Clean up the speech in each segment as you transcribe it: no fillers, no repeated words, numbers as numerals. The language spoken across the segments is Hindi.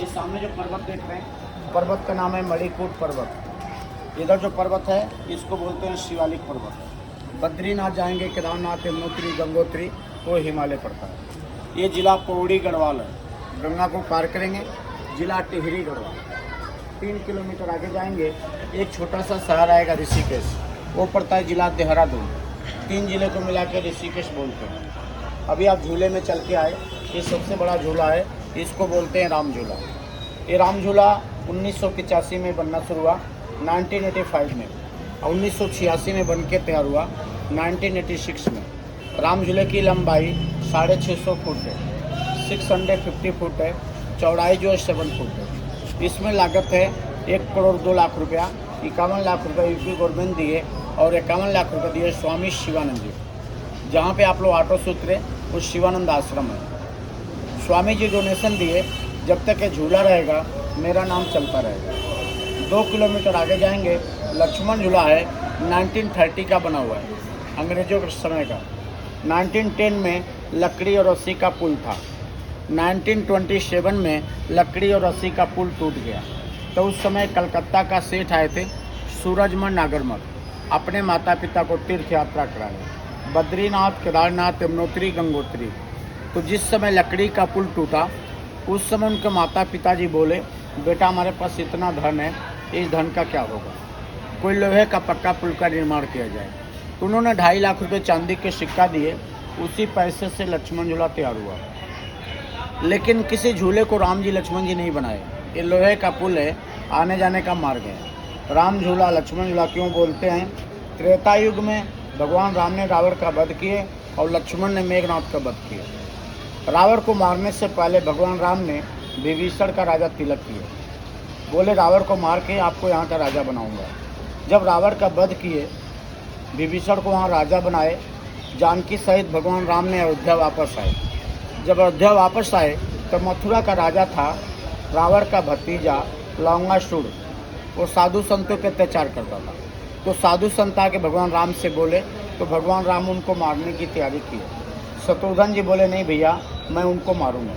ये सामने जो पर्वत देख रहे हैं, पर्वत का नाम है मणिकूट पर्वत। इधर जो पर्वत है इसको बोलते हैं शिवालिक पर्वत। बद्रीनाथ जाएंगे, केदारनाथ, यमुनोत्री, गंगोत्री, तो हिमालय पड़ता है। ये जिला पौड़ी गढ़वाल है। गंगा को पार करेंगे, जिला टिहरी गढ़वाल। 3 किलोमीटर आगे जाएंगे, एक छोटा सा शहर आएगा ऋषिकेश, वो पड़ता है जिला देहरादून। 3 जिले को मिला के ऋषिकेश बोलते हैं। अभी आप झूले में चल के आए, ये सबसे बड़ा झूला है, इसको बोलते हैं राम झूला। ये राम झूला 1985 में बनना शुरू हुआ, 1985 में, और 1986 में बन के तैयार हुआ 1986 में। राम झूले की लंबाई 650 फुट है, 650 फुट है, चौड़ाई जो है 7 फुट है। इसमें लागत है 1 करोड़ 2 लाख रुपया। 51 लाख रुपये यूपी गवर्नमेंट दिए और 51 लाख रुपये दिए स्वामी शिवानंद जी। जहाँ पे आप लोग ऑटो से उतरे वो शिवानंद आश्रम है। स्वामी जी डोनेशन दिए, जब तक ये झूला रहेगा मेरा नाम चलता रहेगा। 2 किलोमीटर आगे जाएंगे, लक्ष्मण झूला है, 1930 का बना हुआ है, अंग्रेजों के समय का। 1910 में लकड़ी और रस्सी का पुल था। 1927 में लकड़ी और रस्सी का पुल टूट गया। तो उस समय कलकत्ता का सेठ आए थे सूरजमल नागरमल, अपने माता पिता को तीर्थ यात्रा कराने, बद्रीनाथ, केदारनाथ, यमुनोत्री, गंगोत्री। तो जिस समय लकड़ी का पुल टूटा, उस समय उनके माता पिताजी बोले, बेटा हमारे पास इतना धन है, इस धन का क्या होगा, कोई लोहे का पक्का पुल का निर्माण किया जाए। तो उन्होंने 2.5 लाख रुपये चांदी के सिक्का दिए, उसी पैसे से लक्ष्मण झूला तैयार हुआ। लेकिन किसी झूले को राम जी लक्ष्मण जी नहीं बनाए। ये लोहे का पुल है, आने जाने का मार्ग है। राम झूला लक्ष्मण झूला क्यों बोलते हैं? त्रेता युग में भगवान राम ने रावण का वध किए और लक्ष्मण ने मेघनाथ का वध किया। रावण को मारने से पहले भगवान राम ने विभीषण का राजा तिलक किया। बोले रावण को मार के आपको यहाँ का राजा बनाऊंगा। जब रावण का वध किए, विभीषण को वहाँ राजा बनाए, जानकी सहित भगवान राम ने अयोध्या वापस आए। जब अयोध्या वापस आए तो मथुरा का राजा था रावण का भतीजा लौंगासुर। वो साधु संतों पे अत्याचार करता था। तो साधु संत आके भगवान राम से बोले, तो भगवान राम उनको मारने की तैयारी की। शत्रुघ्न जी बोले नहीं भैया, मैं उनको मारूंगा।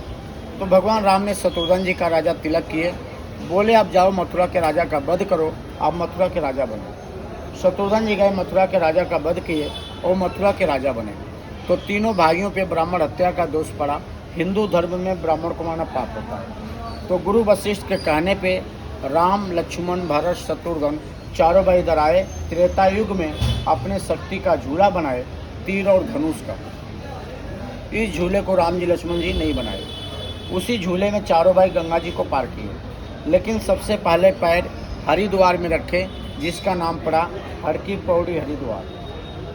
तो भगवान राम ने शत्रुघ्न जी का राजा तिलक किए। बोले आप जाओ मथुरा के राजा का वध करो, आप मथुरा के राजा बनो। शत्रुघ्न जी गए, मथुरा के राजा का वध किए और मथुरा के राजा बने। तो तीनों भाइयों पे ब्राह्मण हत्या का दोष पड़ा। हिंदू धर्म में ब्राह्मण को मारना पाप होता है। तो गुरु वशिष्ठ के कहने पे राम, लक्ष्मण, भरत, शत्रुघ्न चारों भाई इधर आए। त्रेता युग में अपने शक्ति का झूला बनाए, तीर और धनुष का। इस झूले को राम जी लक्ष्मण जी नहीं बनाए। उसी झूले में चारों भाई गंगा जी को पार किए, लेकिन सबसे पहले पैर हरिद्वार में रखे, जिसका नाम पड़ा हर की पौड़ी हरिद्वार।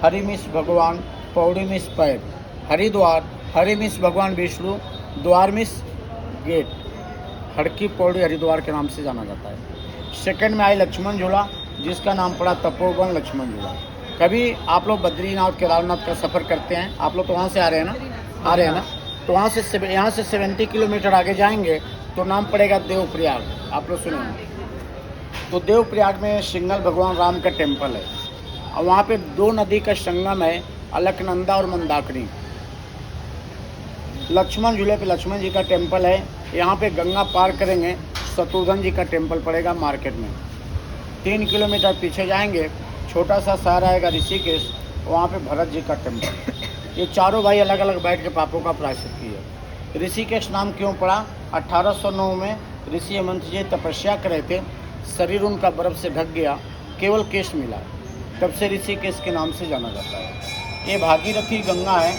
हरि मिस भगवान, पौड़ी मिस पैर, हरिद्वार, हरि मिस भगवान विष्णु, द्वार मिस गेट। हड़की पौड़ी हरिद्वार के नाम से जाना जाता है। सेकंड में आई लक्ष्मण झूला, जिसका नाम पड़ा तपोवन लक्ष्मण झूला। कभी आप लोग बद्रीनाथ, केदारनाथ का सफ़र करते हैं, आप लोग तो वहाँ से आ रहे हैं ना, तो वहाँ से 70 किलोमीटर आगे जाएंगे तो नाम पड़ेगा देवप्रयाग। आप लोग सुने? तो देवप्रयाग में सिंगल भगवान राम का टेम्पल है और वहाँ पे 2 नदी का संगम है, अलकनंदा और मंदाकिनी। लक्ष्मण झूले पे लक्ष्मण जी का टेम्पल है। यहाँ पे गंगा पार करेंगे, शत्रुघ्न जी का टेम्पल पड़ेगा मार्केट में। 3 किलोमीटर पीछे जाएंगे, छोटा सा शहर आएगा ऋषिकेश, वहाँ पे भरत जी का टेम्पल। ये चारों भाई अलग अलग बैठ के पापों का प्रायश्चित किए। ऋषिकेश नाम क्यों पड़ा? 1809 में ऋषि हेमंत जी तपस्या कर रहे थे, शरीर उनका बर्फ से ढक गया, केवल केश मिला, तब से ऋषिकेश के नाम से जाना जाता है। ये भागीरथी गंगा है,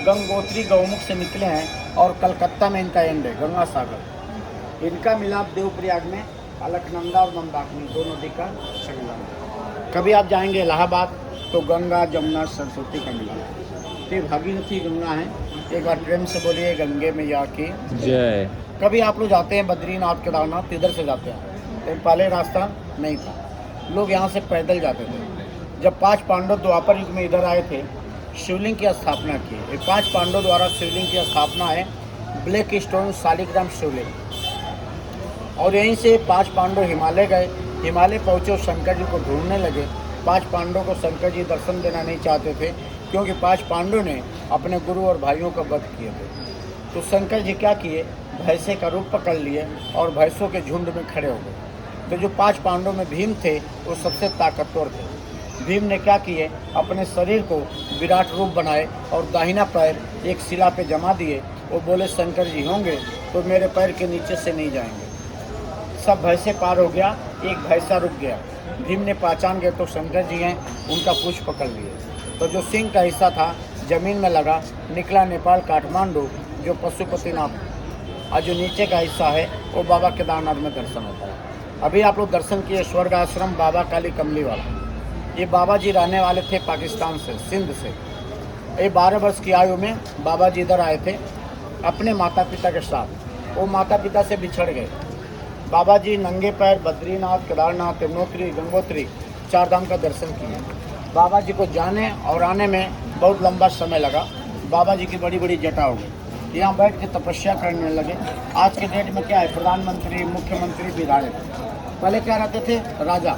गंगोत्री गौमुख से निकले हैं और कलकत्ता में इनका एंड है, गंगा सागर। इनका मिलाप देवप्रयाग में अलकनंदा और मंदाकिनी 2 नदी का संगम है। कभी आप जाएंगे इलाहाबाद तो गंगा, जमुना, सरस्वती का मिलाप। ये भागीरथी गंगा है। एक बार प्रेम से बोलिए गंगे मैया की जय। कभी आप लोग जाते हैं बद्रीनाथ, केदारनाथ, इधर से जाते हैं, तो पहले रास्ता नहीं था, लोग यहाँ से पैदल जाते थे। जब 5 पांडव द्वापर युग में इधर आए थे, शिवलिंग की स्थापना की। ये 5 पांडवों द्वारा शिवलिंग की स्थापना है, ब्लैक स्टोन शालिग्राम शिवलिंग। और यहीं से 5 पांडव हिमालय गए। हिमालय पहुँचे और शंकर जी को ढूंढने लगे। 5 पांडवों को शंकर जी दर्शन देना नहीं चाहते थे, क्योंकि 5 पांडवों ने अपने गुरु और भाइयों का वध किए थे। तो शंकर जी क्या किए, भैंसे का रूप पकड़ लिए और भैंसों के झुंड में खड़े हो गए। तो जो 5 पांडवों में भीम थे वो सबसे ताकतवर थे। भीम ने क्या किए, अपने शरीर को विराट रूप बनाए और दाहिना पैर एक शिला पे जमा दिए। वो बोले शंकर जी होंगे तो मेरे पैर के नीचे से नहीं जाएंगे। सब भैंसे पार हो गया, एक भैंसा रुक गया। भीम ने पहचान गए तो शंकर जी हैं, उनका पूंछ पकड़ लिए। तो जो सिंह का हिस्सा था जमीन में लगा, निकला नेपाल काठमांडू जो पशुपतिनाथ, और जो नीचे का हिस्सा है वो बाबा केदारनाथ में दर्शन होता है। अभी आप लोग दर्शन किए स्वर्ग आश्रम बाबा काली कमली वाला। ये बाबा जी रहने वाले थे पाकिस्तान से, सिंध से। ये 12 वर्ष की आयु में बाबा जी इधर आए थे अपने माता पिता के साथ। वो माता पिता से बिछड़ गए। बाबा जी नंगे पैर बद्रीनाथ, केदारनाथ, यमुनोत्री, गंगोत्री 4 धाम का दर्शन किए। बाबा जी को जाने और आने में बहुत लंबा समय लगा। बाबा जी की बड़ी बड़ी जटा हो गई, यहाँ बैठ के तपस्या करने लगे। आज के डेट में क्या है, प्रधानमंत्री, मुख्यमंत्री, विधायक। पहले क्या रहते थे, राजा।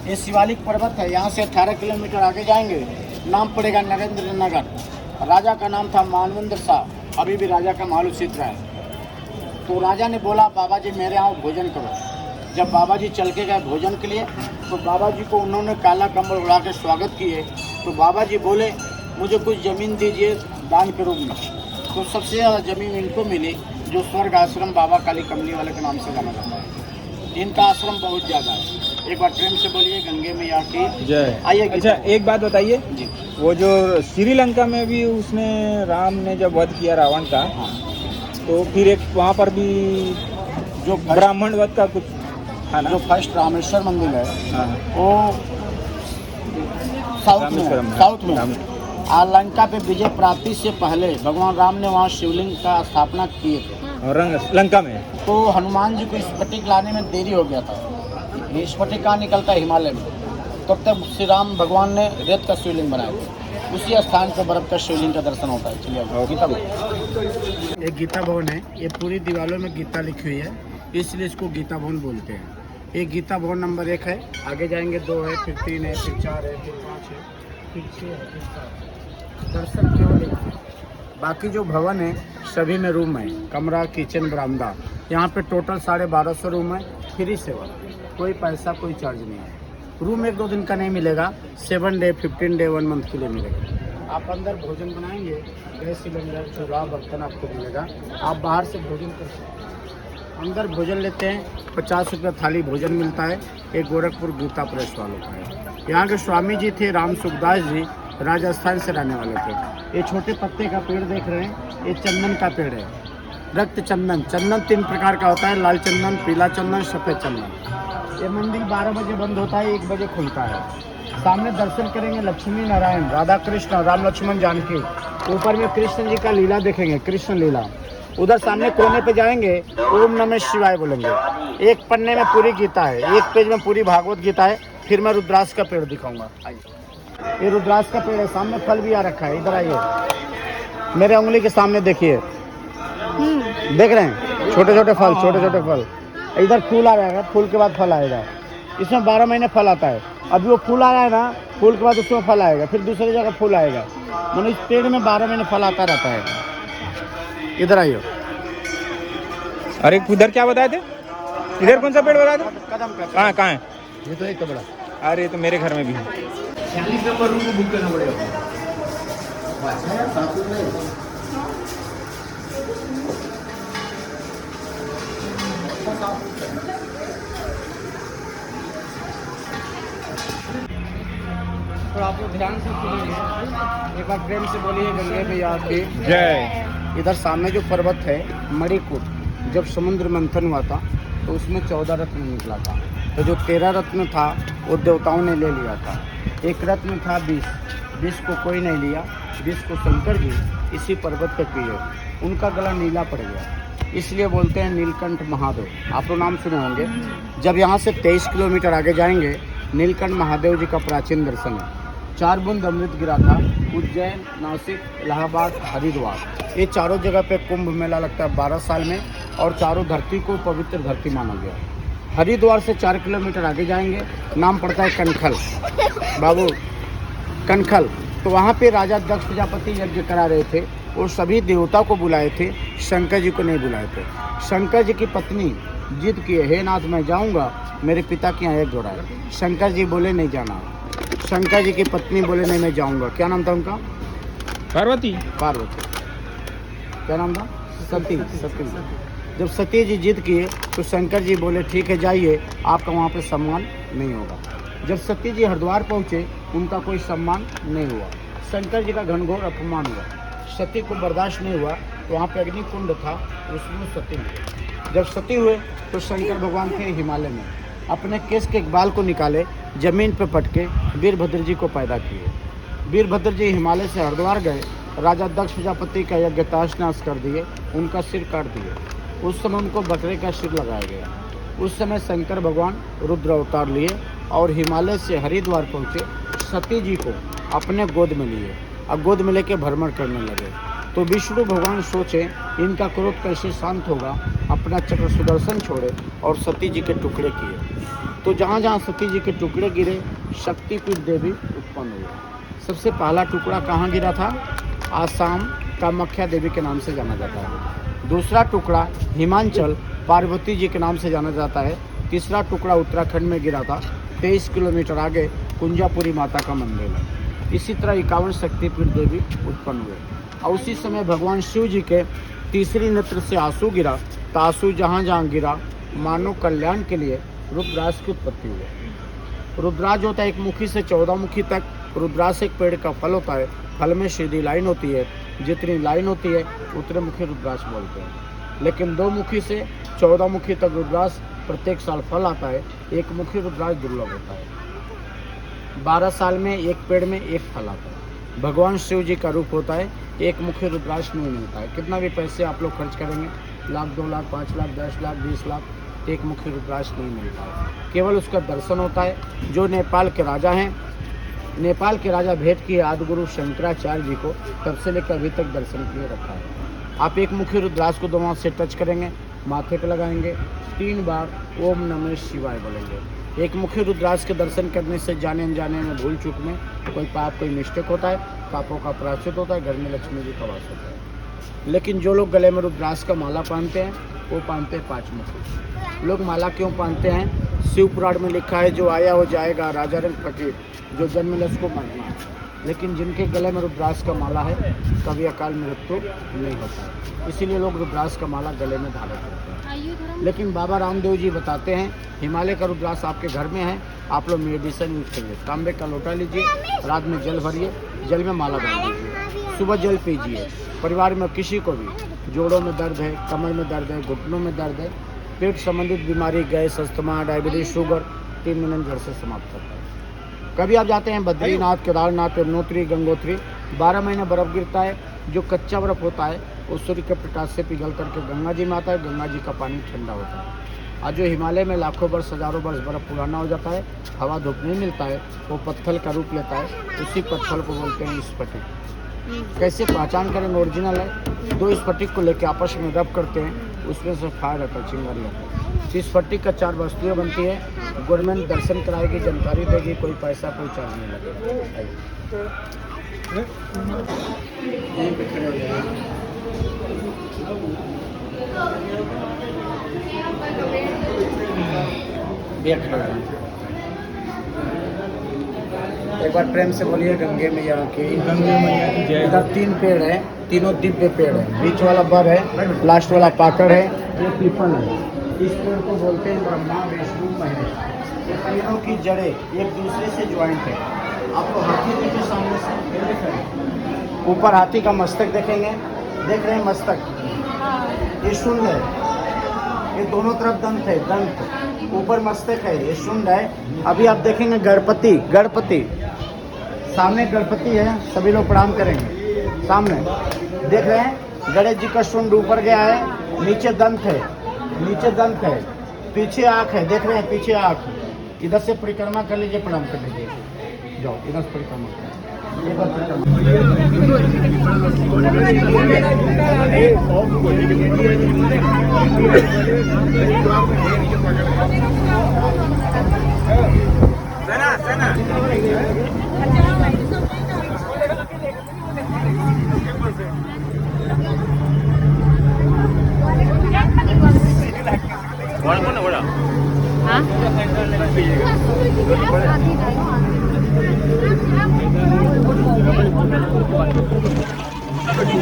ये शिवालिक पर्वत है, यहाँ से 18 किलोमीटर आगे जाएंगे, नाम पड़ेगा नरेंद्र नगर। राजा का नाम था मानवेंद्र शाह, अभी भी राजा का महल उसी तरह है। तो राजा ने बोला बाबा जी मेरे यहाँ भोजन करो। जब बाबा जी चल के गए भोजन के लिए तो बाबा जी को उन्होंने काला कंबल उड़ा के स्वागत किए। तो बाबा जी बोले मुझे कुछ ज़मीन दीजिए दान के रूप में। तो सबसे ज़्यादा ज़मीन इनको मिली जो स्वर्ग आश्रम बाबा काली कमली वाले के नाम से जाना जाता है। इनका आश्रम बहुत ज़्यादा है। एक बार प्रेम से बोलिए गंगे मैया की जय। आइए। अच्छा एक बात बताइए जी, वो जो श्रीलंका में भी उसने राम ने जब वध किया रावण का, तो फिर एक वहाँ पर भी जो ब्राह्मण वध का कुछ था ना, जो फर्स्ट रामेश्वर मंदिर है हाँ, वो साउथ रामेश्वरम में, साउथ में। लंका पे विजय प्राप्ति से पहले भगवान राम ने वहाँ शिवलिंग का स्थापना किए थे। और लंका में तो हनुमान जी को स्फटिक लाने में देरी हो गया था। ये स्फटिक कहाँ निकलता है, हिमालय में। तब तक श्री राम भगवान ने रेत का शिवलिंग बनाया था। उसी स्थान पर बर्फ का शिवलिंग का दर्शन होता है। चलिए गीता भवन, एक गीता भवन है। ये पूरी दीवारों में गीता लिखी हुई है, इसलिए इसको गीता भवन बोलते हैं। ये गीता भवन नंबर 1 है। आगे जाएंगे 2 है, फिर 3 है, फिर 4 है, फिर 5 है, फिर 6 है, फिर 7 है। दर्शन केवल एक है। बाकी जो भवन है सभी में रूम है, कमरा, किचन, बरामदा। यहाँ पे टोटल 1250 रूम है। फ्री सेवा, कोई पैसा कोई चार्ज नहीं है। रूम 1-2 दिन का नहीं मिलेगा, 7 डे, 15 डे, 1 मंथ के लिए मिलेगा। आप अंदर भोजन बनाएंगे, गैस सिलेंडर, चूल्हा, बर्तन आपको मिलेगा। आप बाहर से भोजन कर सकते हैं। अंदर भोजन लेते हैं, 50 रुपये थाली भोजन मिलता है। एक गोरखपुर गीता प्रेस वालों का है। यहाँ के स्वामी जी थे राम सुखदास जी, राजस्थान से रहने वाले थे। ये छोटे पत्ते का पेड़ देख रहे हैं, ये चंदन का पेड़ है, रक्त चंदन। चंदन 3 प्रकार का होता है, लाल चंदन, पीला चंदन, सफ़ेद चंदन। ये मंदिर 12 बजे बंद होता है, 1 बजे खुलता है। सामने दर्शन करेंगे लक्ष्मी नारायण, राधा कृष्ण, राम लक्ष्मण जानकी। ऊपर में कृष्ण जी का लीला देखेंगे, कृष्ण लीला। उधर सामने कोने पे जाएंगे, ओम नमः शिवाय बोलेंगे। एक पन्ने में पूरी गीता है, एक पेज में पूरी भागवत गीता है। फिर मैं रुद्राक्ष का पेड़ दिखाऊंगा। ये रुद्राक्ष का पेड़ है, सामने फल भी आ रखा है। इधर आइए, मेरे उंगली के सामने देखिए, देख रहे हैं छोटे छोटे फल, छोटे छोटे फल। इधर फूल आ जाएगा, फूल के बाद फल आएगा। इसमें 12 महीने फल आता है। अभी वो फूल आया है ना, फूल के बाद उसमें फल आएगा, फिर दूसरी जगह फूल आएगा। मतलब इस पेड़ में 12 महीने फल आता रहता है। इधर आइए। अरे इधर क्या बताए थे, इधर कौन सा पेड़ बताए थे? कदम का। कहाँ है? ये तो एक तो बड़ा। अरे ये तो मेरे घर में भी है। 46 नंबर रूम को बुक करना पड़ेगा। तो आप लोग ध्यान से सुनिए, एक बार प्रेम से बोलिए गंगे मैया की जय। इधर सामने जो पर्वत है मणिकूट, जब समुद्र मंथन हुआ था तो उसमें 14 रत्न निकला था। तो जो 13 रत्न था वो देवताओं ने ले लिया था। एक रत्न था 20 को कोई नहीं लिया। 20 को शंकर जी इसी पर्वत पे पिए, उनका गला नीला पड़ गया, इसलिए बोलते हैं नीलकंठ महादेव। आप लोग नाम सुने होंगे। जब यहाँ से 23 किलोमीटर आगे जाएंगे, नीलकंठ महादेव जी का प्राचीन दर्शन है। 4 बूंद अमृत गिरा था। उज्जैन, नासिक, इलाहाबाद, हरिद्वार, ये चारों जगह पे कुंभ मेला लगता है 12 साल में, और चारों धरती को पवित्र धरती माना गया। हरिद्वार से 4 किलोमीटर आगे जाएंगे, नाम पड़ता है कनखल, बाबू कनखल। तो वहाँ पे राजा दक्ष प्रजापति यज्ञ करा रहे थे। वो सभी देवताओं को बुलाए थे, शंकर जी को नहीं बुलाए थे। शंकर जी की पत्नी जिद किए, हे नाथ मैं जाऊंगा, मेरे पिता के यहाँ एक जोड़ा है। शंकर जी बोले नहीं जाना। शंकर जी की पत्नी बोले नहीं मैं जाऊंगा। क्या नाम था उनका? पार्वती। पार्वती। क्या नाम था? सती। सती। जब सती जी जिद किए तो शंकर जी बोले ठीक है जाइए, आपका वहाँ पे सम्मान नहीं होगा। जब सती जी हरिद्वार पहुँचे उनका कोई सम्मान नहीं हुआ। शंकर जी का घनघोर अपमान हुआ। सती को बर्दाश्त नहीं हुआ तो वहाँ पे अग्नि कुंड था, उसमें सती हुए। जब सती हुए तो शंकर भगवान थे हिमालय में, अपने केस के एक बाल को निकाले, जमीन पर पटके वीरभद्र जी को पैदा किए। वीरभद्र जी हिमालय से हरिद्वार गए, राजा दक्ष प्रजापति का यज्ञ तहस-नहस कर दिए, उनका सिर काट दिए। उस समय उनको बकरे का सिर लगाया गया। उस समय शंकर भगवान रुद्र अवतार लिए और हिमालय से हरिद्वार पहुँचे, सती जी को अपने गोद में लिए और गोद में लेके भ्रमण करने लगे। तो विष्णु भगवान सोचे इनका क्रोध कैसे शांत होगा, अपना चक्र सुदर्शन छोड़े और सती जी के टुकड़े किए। तो जहाँ जहाँ सती जी के टुकड़े गिरे, शक्तिपीठ देवी उत्पन्न हुई। सबसे पहला टुकड़ा कहाँ गिरा था? आसाम कामाख्या देवी के नाम से जाना जाता है। दूसरा टुकड़ा हिमाचल पार्वती जी के नाम से जाना जाता है। तीसरा टुकड़ा उत्तराखंड में गिरा था। 23 किलोमीटर आगे कुंजापुरी माता का मंदिर है। इसी तरह 51 शक्तिपीठ देवी उत्पन्न हुए। और उसी समय भगवान शिव जी के तीसरी नेत्र से आंसू गिरा। तो आंसू जहाँ जहाँ गिरा मानव कल्याण के लिए रुद्राज की उत्पत्ति हुई। रुद्राज होता है एक मुखी से 14 मुखी तक। रुद्राज एक पेड़ का फल होता है। फल में सीधी लाइन होती है, जितनी लाइन होती है उतने मुखी रुद्राज बोलते हैं। लेकिन 2 मुखी से 14 मुखी तक रुद्राज प्रत्येक साल फल आता है। एक मुखी रुद्राज दुर्लभ होता है। 12 साल में एक पेड़ में एक फल आता है। भगवान शिव जी का रूप होता है। एक मुखी रुद्राज नहीं मिलता है। कितना भी पैसे आप लोग खर्च करेंगे, 1 लाख 2 लाख 5 लाख 10 लाख 20 लाख, एक मुखी रुद्राज नहीं मिलता है। केवल उसका दर्शन होता है। जो नेपाल के राजा हैं, नेपाल के राजा भेंट किए आदिगुरु शंकराचार्य जी को, तब से लेकर अभी तक दर्शन किए रखा है। आप एक मुखी रुद्राज को 2 हाथ से टच करेंगे, माथे पे लगाएंगे, 3 बार ओम नमः शिवाय बोलेंगे। एक मुखी रुद्राज के दर्शन करने से जाने अनजाने में भूल चूक में कोई पाप कोई मिस्टेक होता है, पापों का प्रायश्चित होता है, घर में लक्ष्मी जी का वास होता है। लेकिन जो लोग गले में रुद्राज का माला पहनते हैं वो पहनते हैं 5 मुखी। लोग माला क्यों पहनते हैं? शिव पुराण में लिखा है जो आया हो जाएगा, राजा रंग फकीर, जो जन्म ले उसको मरना है। लेकिन जिनके गले में रुद्राज का माला है कभी अकाल मृत्यु नहीं होता है। इसीलिए लोग रुद्राज का माला गले में धारण करते हैं। लेकिन बाबा रामदेव जी बताते हैं हिमालय का रुद्राज आपके घर में है, आप लोग मेडिसिन यूज करिए। तांबे का लोटा लीजिए, रात में जल भरिए, जल में माला डाल दीजिए, सुबह जल पीजिए। परिवार में किसी को भी जोड़ों में दर्द है, कमर में दर्द है, घुटनों में दर्द है, पेट संबंधित बीमारी, gas, asthma, diabetes, sugar, 3 minute जड़ से समाप्त करता है। कभी आप जाते हैं बद्रीनाथ, केदारनाथ, यमुनोत्री, गंगोत्री, 12 महीने बर्फ़ गिरता है। जो कच्चा बर्फ़ होता है वो सूर्य के प्रकाश से पिघल करके गंगा जी में आता है। गंगा जी का पानी ठंडा होता है। और जो हिमालय में लाखों वर्ष हजारों वर्ष बर्फ़ पुराना हो जाता है, हवा धूप नहीं मिलता है, वो पत्थर का रूप लेता है। उसी पत्थर को बोलते हैं स्फटिक। कैसे पहचान करें ओरिजिनल है? 2 स्फटिक को लेकर आपस में रब करते हैं, उसमें से फायर आता है, चिंगारी आता है। इस स्फटिक का 4 वस्तुएं बनती है। गवर्नमेंट दर्शन कराएगी, जानकारी देगी, कोई पैसा कोई चार्ज नहीं लगेगा। एक बार प्रेम से बोलिए गंगे मैया की। गंगे मैया की जय। इधर 3 पेड़ है, तीनों दिव्य पेड़ है। बीच वाला बर है, लास्ट वाला पाकड़ है, ये पीपल है। इस पेड़ को बोलते हैं ब्रह्मा विष्णु महेश। ये तीनों की जड़ें एक दूसरे से ज्वाइंट है। आपको हाथी देखे सामने से, देख रहे हैं ऊपर हाथी का मस्तक देखेंगे, देख रहे हैं मस्तक, ये शुंड है, ये दोनों तरफ दंत है, दंत ऊपर मस्तक है, ये शुंड है। अभी आप देखेंगे गणपति, गणपति सामने गणपति है, सभी लोग प्रणाम करेंगे। सामने देख रहे हैं गणेश जी का शुंड ऊपर गया है, नीचे दंत है, नीचे दंत है, पीछे आँख है, देख रहे हैं पीछे आँख। इधर से परिक्रमा कर लीजिए, प्रणाम कर लीजिए, जाओ इधर से परिक्रमा कर। एक बार हाँ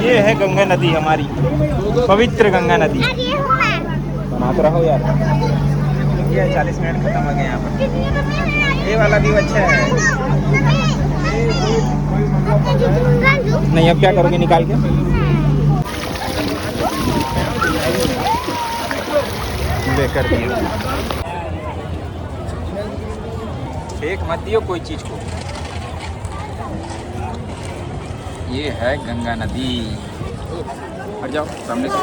ये है गंगा नदी हमारी, पवित्र गंगा नदी। बना तो रहो यार। ये 40 मिनट खत्म हो गए यहाँ पर। ये वाला भी अच्छा है। नहीं, अब क्या करोगे निकाल के? बेकर दिया। फेंक मत दियो कोई चीज को। ये है गंगा नदी। हट जाओ सामने से।